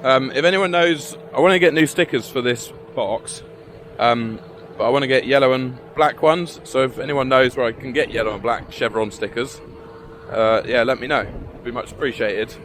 If anyone knows, I want to get new stickers for this box, but I want to get yellow and black ones. So if anyone knows where I can get yellow and black chevron stickers, yeah, let me know. It'd be much appreciated.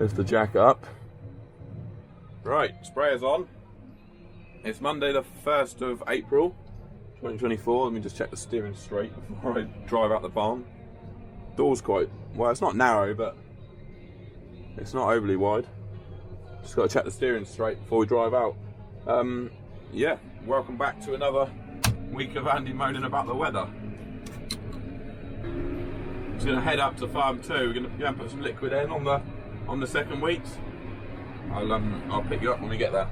Lift the jack up. Right, sprayer's on. It's Monday the 1st of April 2024. Let me just check the steering straight before I drive out the barn. Door's quite, well, it's not narrow, but it's not overly wide. Just got to check the steering straight before we drive out. Yeah, welcome back to another week of Andy moaning about the weather. Just going to head up to farm 2. We're going to go and put some liquid in on the second weeks. I'll pick you up when we get there.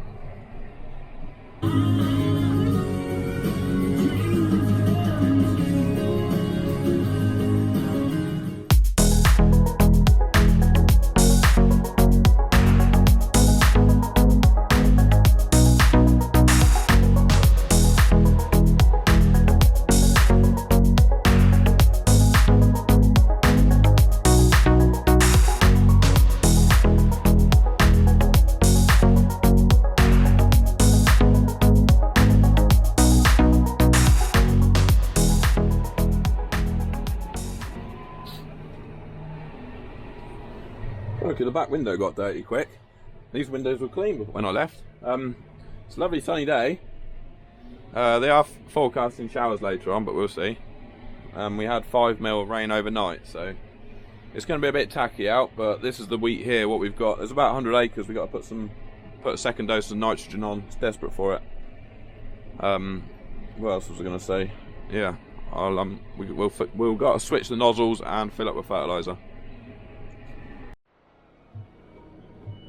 Okay, the back window got dirty quick. These windows were clean when I left. It's a lovely sunny day. They are forecasting showers later on, but we'll see. We had 5 mil of rain overnight, so it's going to be a bit tacky out, but this is the wheat here, what we've got. There's about 100 acres. We've got to put a second dose of nitrogen on. It's desperate for it. What else was I going to say? Yeah, we've got to switch the nozzles and fill up with fertiliser.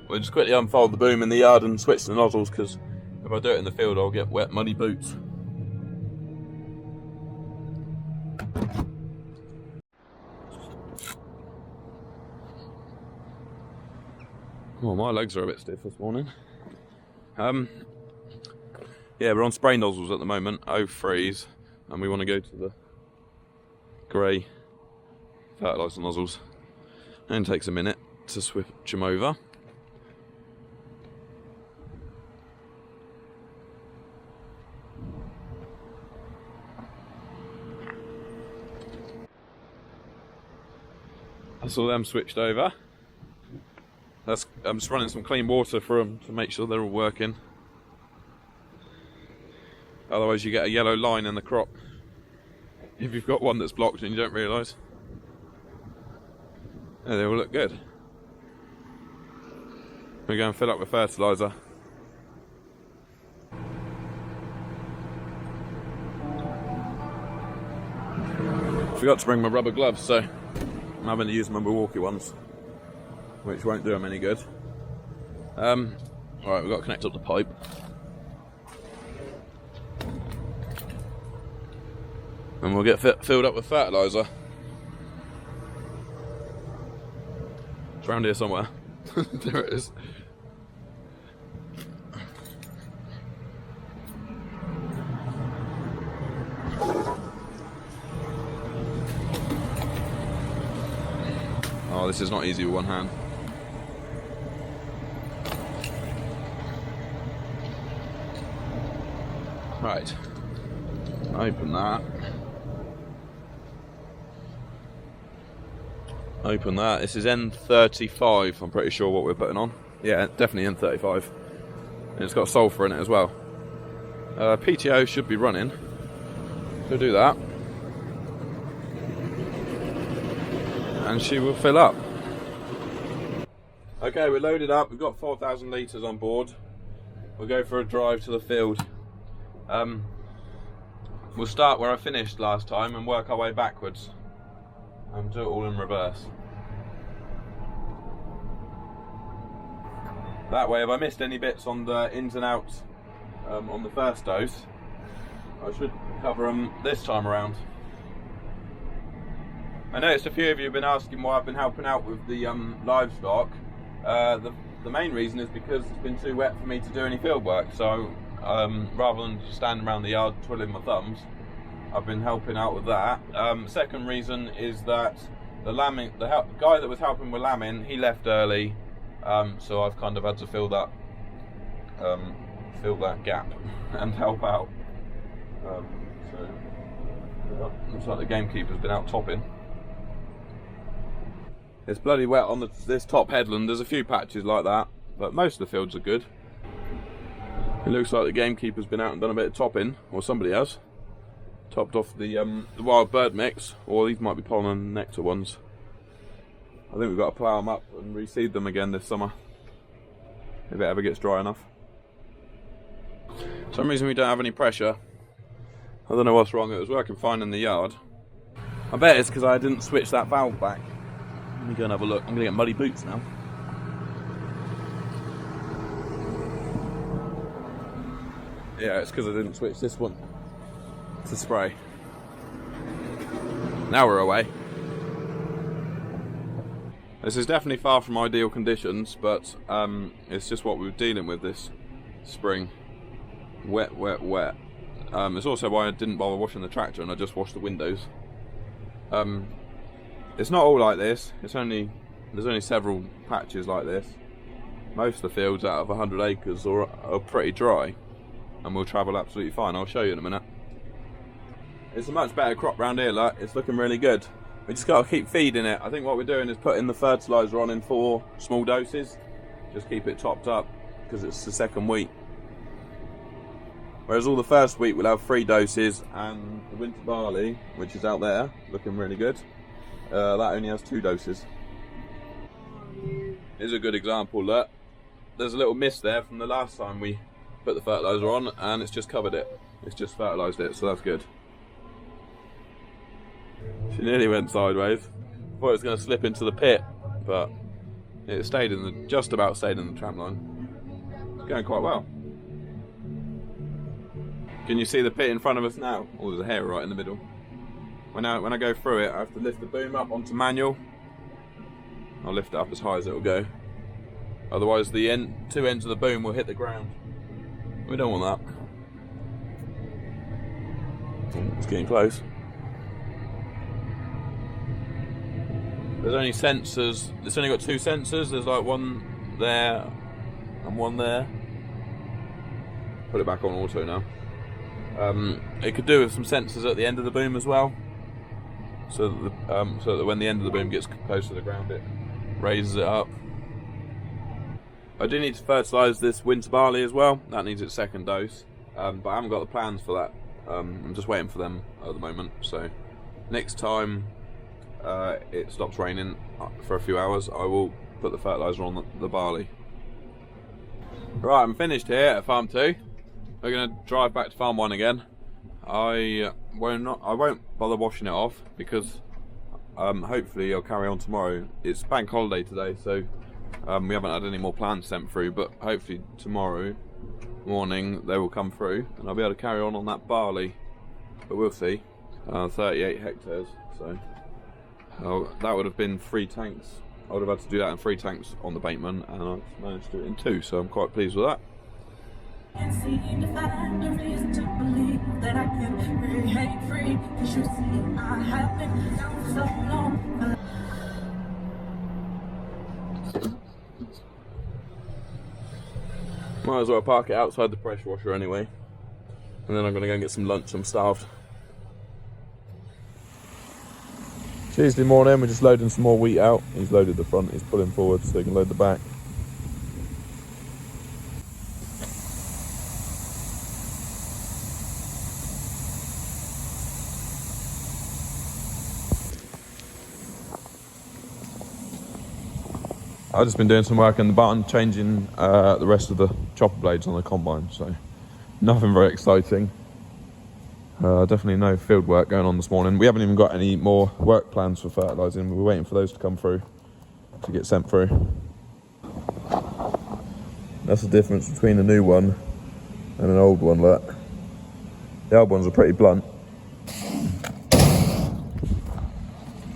We'll just quickly unfold the boom in the yard and switch the nozzles, because if I do it in the field I'll get wet muddy boots. Oh, my legs are a bit stiff this morning. Yeah, we're on spray nozzles at the moment, 03s, and we want to go to the grey fertiliser nozzles. And it takes a minute to switch them over. That's all them switched over. I'm just running some clean water for them to make sure they're all working. Otherwise you get a yellow line in the crop if you've got one that's blocked and you don't realise. Yeah, they all look good. We're going to fill up with fertiliser. Forgot to bring my rubber gloves, so I'm having to use my Milwaukee ones, which won't do them any good. Alright, we've got to connect up the pipe. and we'll get filled up with fertiliser. It's around here somewhere. There it is. Oh, this is not easy with one hand. Right, open that. Open that. This is N35, I'm pretty sure what we're putting on. Yeah, definitely N35. And it's got sulphur in it as well. PTO should be running. So do that. And she will fill up. Okay, we're loaded up. We've got 4,000 litres on board. We'll go for a drive to the field. We'll start where I finished last time and work our way backwards. And do it all in reverse. That way, if I missed any bits on the ins and outs on the first dose, I should cover them this time around. I noticed a few of you have been asking why I've been helping out with the livestock. The main reason is because it's been too wet for me to do any field work, so rather than just standing around the yard twiddling my thumbs, I've been helping out with that. Second reason is that the guy that was helping with lambing, he left early, so I've kind of had to fill that gap and help out. Looks like the gamekeeper's been out topping. It's bloody wet on this top headland. There's a few patches like that, but most of the fields are good. It looks like the gamekeeper's been out and done a bit of topping, or somebody has. Topped off the wild bird mix, or these might be pollen and nectar ones. I think we've got to plough them up and reseed them again this summer, if it ever gets dry enough. For some reason we don't have any pressure. I don't know what's wrong, it was working fine in the yard. I bet it's because I didn't switch that valve back. Let me go and have a look. I'm going to get muddy boots now. Yeah, it's because I didn't switch this one to spray. Now we're away. This is definitely far from ideal conditions, but it's just what we were dealing with this spring. Wet, wet, wet. It's also why I didn't bother washing the tractor and I just washed the windows. It's not all like this. There's only several patches like this. Most of the fields out of 100 acres are pretty dry, and we'll travel absolutely fine. I'll show you in a minute. It's a much better crop round here, look. It's looking really good. We just got to keep feeding it. I think what we're doing is putting the fertiliser on in 4 small doses. Just keep it topped up because it's the second week. Whereas all the first week we'll have 3 doses, and the winter barley, which is out there, looking really good. That only has 2 doses. Here's a good example, look. There's a little mist there from the last time we put the fertiliser on, and it's just covered it. It's just fertilised it, so that's good. She nearly went sideways. Thought it was going to slip into the pit, but it stayed just about stayed in the tram line. It's going quite well. Can you see the pit in front of us now? Oh, there's a hair right in the middle. When I go through it, I have to lift the boom up onto manual. I'll lift it up as high as it will go. Otherwise, the 2 ends of the boom will hit the ground. We don't want that. It's getting close. There's only sensors. It's only got 2 sensors. There's like one there and one there. Put it back on auto now. It could do with some sensors at the end of the boom as well, so that when the end of the boom gets close to the ground, it raises it up. I do need to fertilise this winter barley as well. That needs its 2nd dose, but I haven't got the plans for that. I'm just waiting for them at the moment. So next time it stops raining for a few hours, I will put the fertiliser on the barley. Right, I'm finished here at Farm 2. We're going to drive back to Farm 1 again. I won't bother washing it off because hopefully I'll carry on tomorrow. It's bank holiday today, so we haven't had any more plans sent through, but hopefully tomorrow morning they will come through and I'll be able to carry on that barley, but we'll see. 38 hectares, so that would have been 3 tanks. I would have had to do that in 3 tanks on the Bateman, and I managed to do it in 2, so I'm quite pleased with that. Might as well park it outside the pressure washer anyway, and then I'm going to go and get some lunch. I'm starved. Tuesday morning, we're just loading some more wheat out. He's loaded the front, he's pulling forward so he can load the back. I've just been doing some work in the barn, changing the rest of the chopper blades on the combine, so nothing very exciting. Definitely no field work going on this morning. We haven't even got any more work plans for fertilising. We're waiting for those to come through, to get sent through. That's the difference between a new one and an old one, look. The old ones are pretty blunt.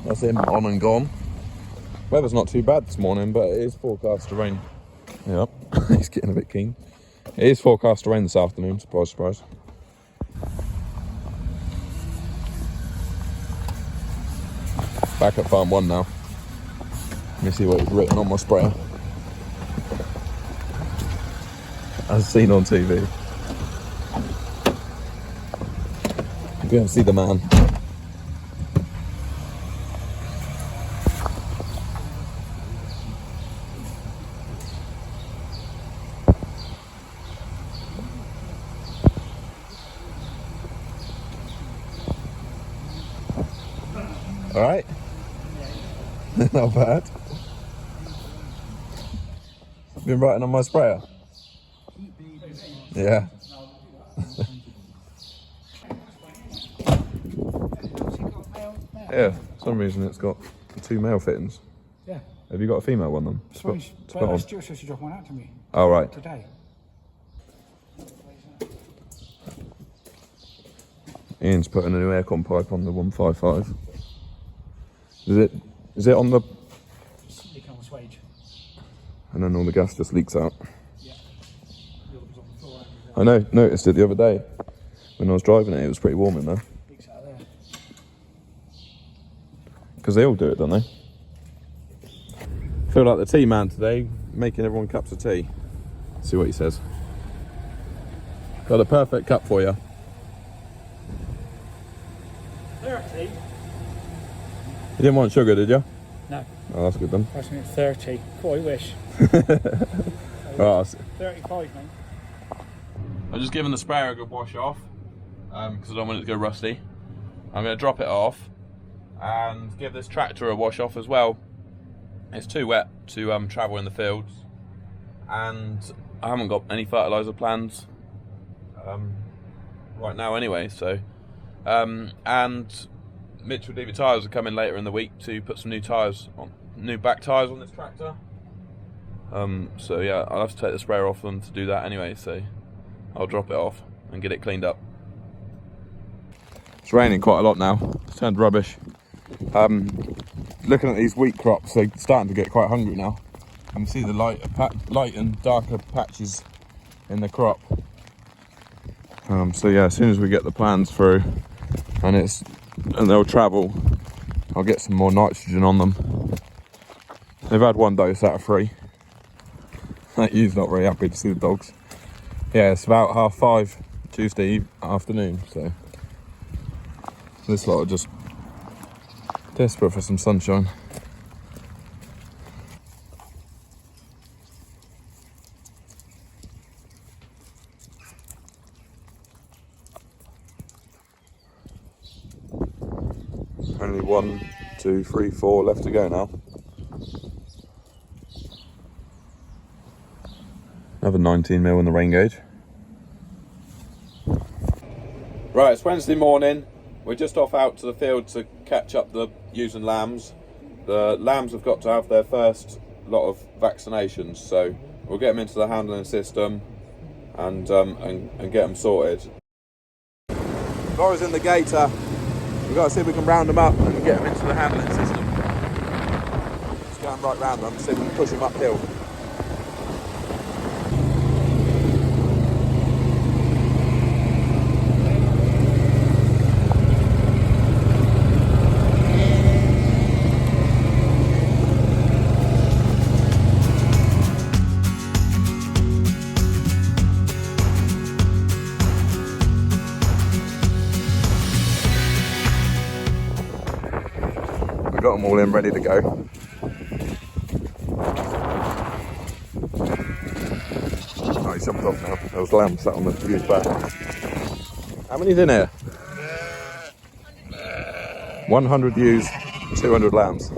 That's him on and gone. Weather's not too bad this morning, but it is forecast to rain. Yep, he's getting a bit keen. It is forecast to rain this afternoon, surprise, surprise. Back at farm 1 now. Let me see what he's written on my sprayer. As seen on TV. You can see the man. All right. Not bad. Been writing on my sprayer. Yeah. Yeah, for some reason it's got 2 male fittings. Yeah. Have you got a female one then? Well, Stuart says she dropped one out to me. Oh, right. Today. Ian's putting a new aircon pipe on the 155. Is it on the... Leak on the swage. And then all the gas just leaks out. Yeah. The other was on the floor. I know, noticed it the other day. When I was driving it, it was pretty warm in there. Leaks out there. Because they all do it, don't they? Feel like the tea man today, making everyone cups of tea. See what he says. Got a perfect cup for you. 30? You didn't want sugar, did you? No. Oh, that's good then. I was thinking 30. Cool, I wish. Right, 35, mate. I'm just giving the sprayer a good wash off because I don't want it to go rusty. I'm going to drop it off and give this tractor a wash off as well. It's too wet to travel in the fields, and I haven't got any fertiliser plans right now anyway, so and Mitchell Deere tyres are coming later in the week to put some new tyres on, new back tyres on this tractor. So yeah, I'll have to take the sprayer off them to do that anyway, so I'll drop it off and get it cleaned up. It's raining quite a lot now. It's turned rubbish. Looking at these wheat crops, they're starting to get quite hungry now. You can see the light and darker patches in the crop. So yeah, as soon as we get the plans through and they'll travel, I'll get some more nitrogen on them. They've had 1 dose out of 3. That you's not very happy to see the dogs. Yeah, it's about 5:30 Tuesday afternoon, so this lot are just desperate for some sunshine. Only 1, 2, 3, 4 left to go now. Another 19 mil in the rain gauge. Right, it's Wednesday morning. We're just off out to the field to catch up the ewes and lambs. The lambs have got to have their first lot of vaccinations, so we'll get them into the handling system and get them sorted. Laura's in the gator. We've got to see if we can round them up and get them into the handling system. Let's go and right round them and see if we can push them uphill. Got them all in ready to go. Oh, he jumped off now. There was lamb sat on the view's back. How many's in here? 100 ewes, 200 lambs.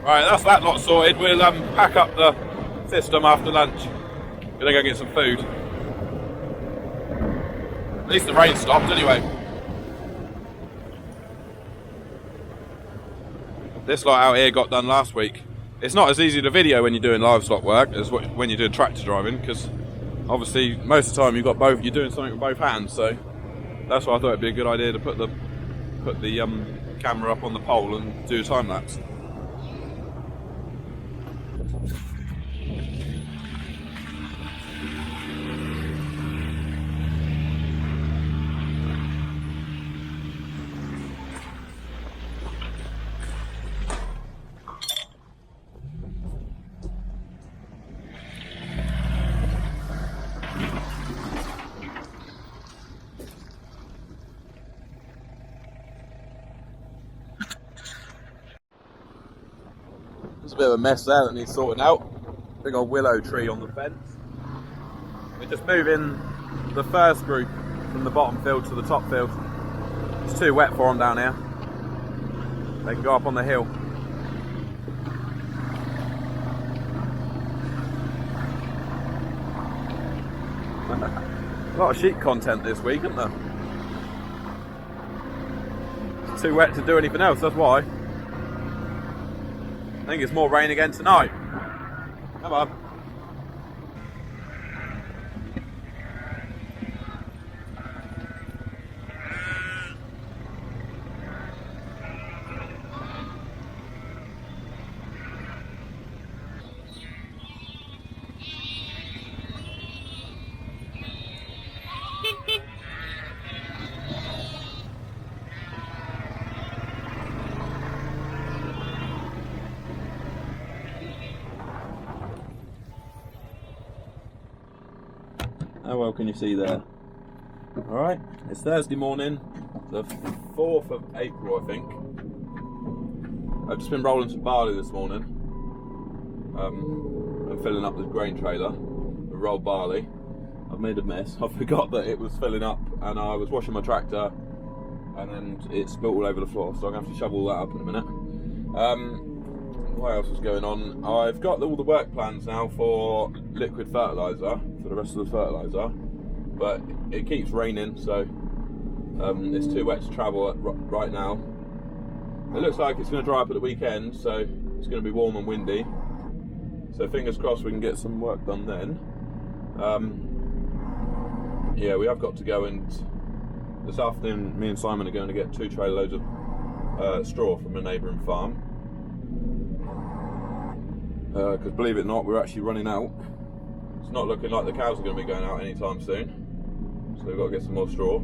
Right, that's that lot sorted. We'll pack up the system after lunch. Gonna go get some food. At least the rain stopped anyway. This lot out here got done last week. It's not as easy to video when you're doing livestock work as when you're doing tractor driving, because obviously most of the time you're doing something with both hands. So that's why I thought it'd be a good idea to put the camera up on the pole and do a time lapse. There's a bit of a mess there that needs sorting out. Big old willow tree on the fence. We're just moving the first group from the bottom field to the top field. It's too wet for them down here. They can go up on the hill. A lot of sheep content this week, isn't there? It's too wet to do anything else, that's why. I think it's more rain again tonight. Come on. How well can you see there? Alright, it's Thursday morning, the 4th of April, I think. I've just been rolling some barley this morning. I'm filling up the grain trailer with rolled barley. I've made a mess. I forgot that it was filling up and I was washing my tractor and then it spilt all over the floor, so I'm going to have to shovel that up in a minute. What else is going on? I've got all the work plans now for liquid fertiliser, for the rest of the fertiliser, but it keeps raining, so it's too wet to travel right now. It looks like it's going to dry up at the weekend, so it's going to be warm and windy, so fingers crossed we can get some work done then. yeah, we have got to go, and this afternoon me and Simon are going to get 2 trailer loads of straw from a neighbouring farm. Because believe it or not, we're actually running out. It's not looking like the cows are going to be going out anytime soon, so we've got to get some more straw.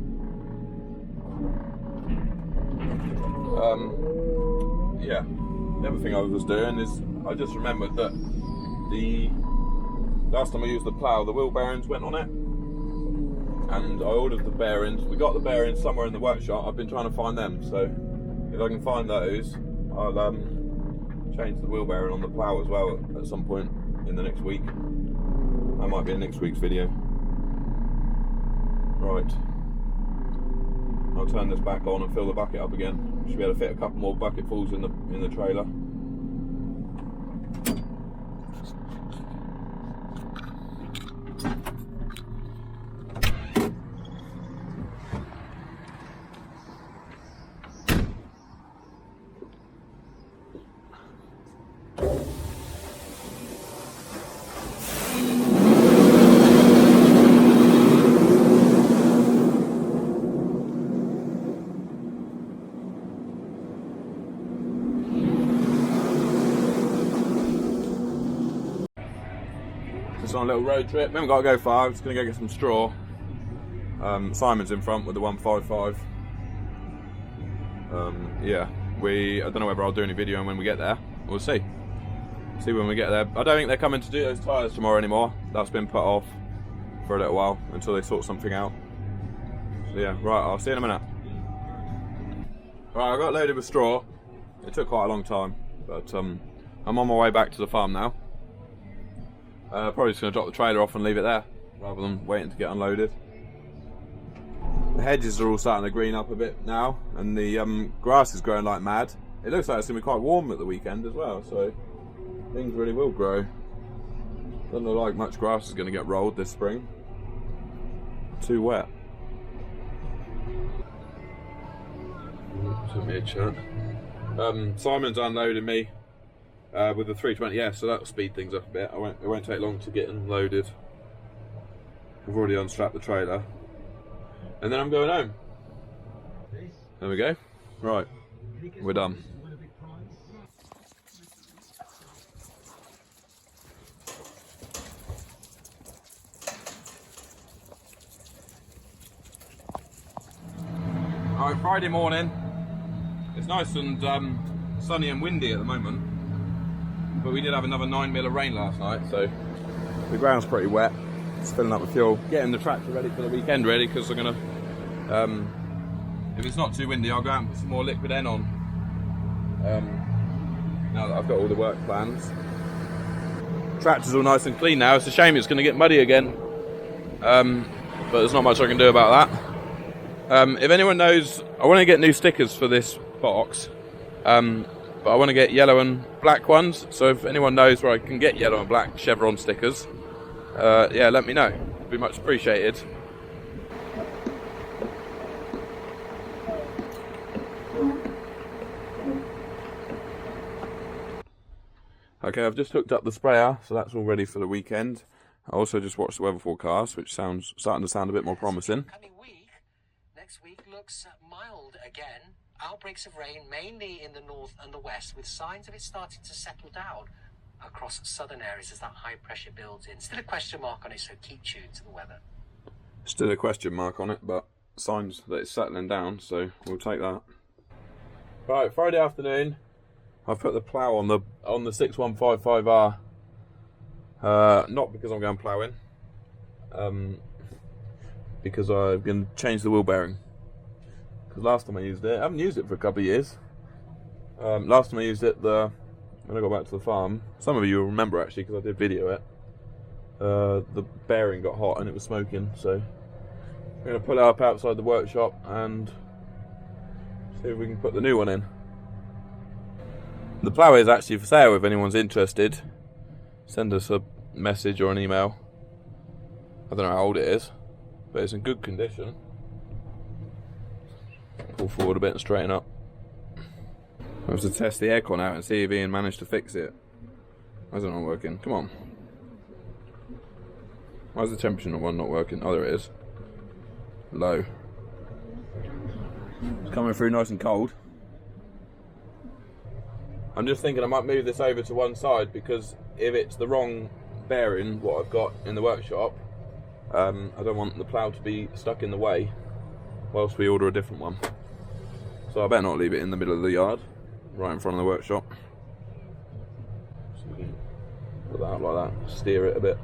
Yeah, the other thing I was doing is I just remembered that the last time I used the plough, the wheel bearings went on it, and I ordered the bearings. We got the bearings somewhere in the workshop. I've been trying to find them, so if I can find those, I'll change the wheel bearing on the plough as well at some point in the next week. That might be in next week's video. Right, I'll turn this back on and fill the bucket up again. Should be able to fit a couple more bucketfuls in the trailer. Just on a little road trip. We haven't got to go far. I'm just going to go get some straw. Simon's in front with the 155. Yeah, I don't know whether I'll do any video when we get there. We'll see. See when we get there. I don't think they're coming to do those tyres tomorrow anymore. That's been put off for a little while until they sort something out. So yeah, right, I'll see you in a minute. Right, I got loaded with straw. It took quite a long time, but I'm on my way back to the farm now. Probably just going to drop the trailer off and leave it there, rather than waiting to get unloaded. The hedges are all starting to green up a bit now, and the grass is growing like mad. It looks like it's going to be quite warm at the weekend as well, so things really will grow. Doesn't look like much grass is going to get rolled this spring. Too wet. Took me a chance. Simon's unloading me with the 320S, so that'll speed things up a bit. It won't take long to get unloaded. I've already unstrapped the trailer, and then I'm going home. There we go. Right, we're done. Alright, Friday morning. It's nice and sunny and windy at the moment, but we did have another 9 mil of rain last night, so the ground's pretty wet. It's filling up with fuel, getting the tractor ready for the weekend really, because I'm gonna, if it's not too windy, I'll go out and put some more liquid N on. Now that I've got all the work plans. Tractor's all nice and clean now. It's a shame it's going to get muddy again, but there's not much I can do about that. If anyone knows, I want to get new stickers for this box, but I want to get yellow and black ones, so if anyone knows where I can get yellow and black chevron stickers, yeah, let me know. It'd be much appreciated. Okay, I've just hooked up the sprayer, so that's all ready for the weekend. I also just watched the weather forecast, which starting to sound a bit more promising. Next week looks mild again. Outbreaks of rain mainly in the north and the west, with signs of it starting to settle down across southern areas as that high pressure builds in. Still a question mark on it, so keep tuned to the weather. Still a question mark on it, but signs that it's settling down, so we'll take that. Right, Friday afternoon. I've put the plough on the 6155R. Not because I'm going ploughing, because I'm going to change the wheel bearing. Because last time I used it, I haven't used it for a couple of years. Last time I used it, when I got back to the farm, some of you will remember actually because I did video it. The bearing got hot and it was smoking, so I'm going to pull it up outside the workshop and see if we can put the new one in. The plough is actually for sale if anyone's interested. Send us a message or an email. I don't know how old it is, but it's in good condition. Pull forward a bit and straighten up. I have to test the aircon out and see if Ian managed to fix it. Why is it not working? Come on. Why is the temperature one not working? Oh, there it is. low. It's coming through nice and cold. I'm just thinking I might move this over to one side, because if it's the wrong bearing, what I've got in the workshop, I don't want the plough to be stuck in the way whilst we order a different one. So I better not leave it in the middle of the yard, right in front of the workshop. So we can put that out like that, steer it a bit.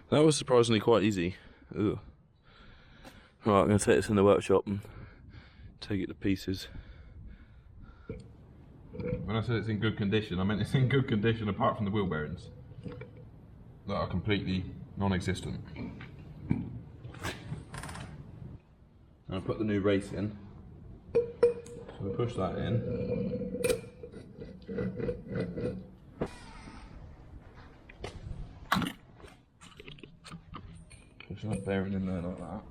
That was surprisingly quite easy. Ugh. Right, I'm going to take this in the workshop and take it to pieces. When I said it's in good condition, I meant it's in good condition apart from the wheel bearings that are completely non-existent. I'll put the new race in. So we push that in. Push that bearing in there like that.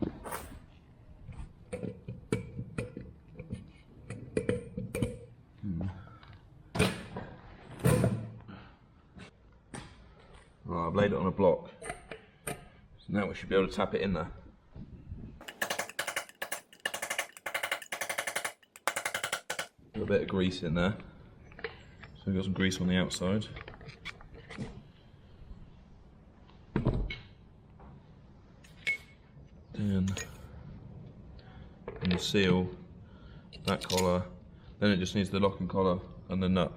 Right, I've laid it on a block. So now we should be able to tap it in there. Got a bit of grease in there. So we've got some grease on the outside. Then the seal, that collar, then it just needs the lock and collar and the nut.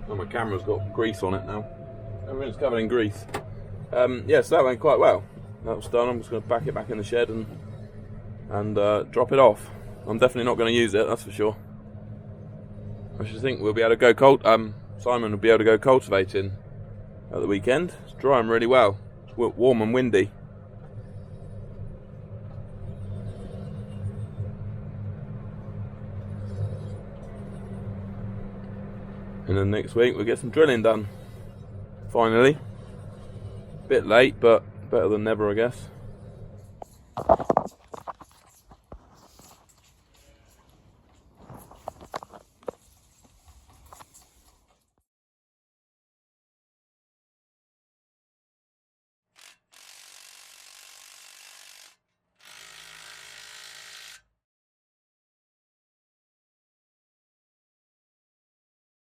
Oh, my camera's got grease on it now. Everything's covered in grease. Yeah, so that went quite well. That was done. I'm just going to back it back in the shed and drop it off. I'm definitely not going to use it, that's for sure. I should think we'll be able to go Simon will be able to go cultivating at the weekend. It's drying really well. It's warm and windy. And then next week we'll get some drilling done. Finally. Bit late, but better than never, I guess.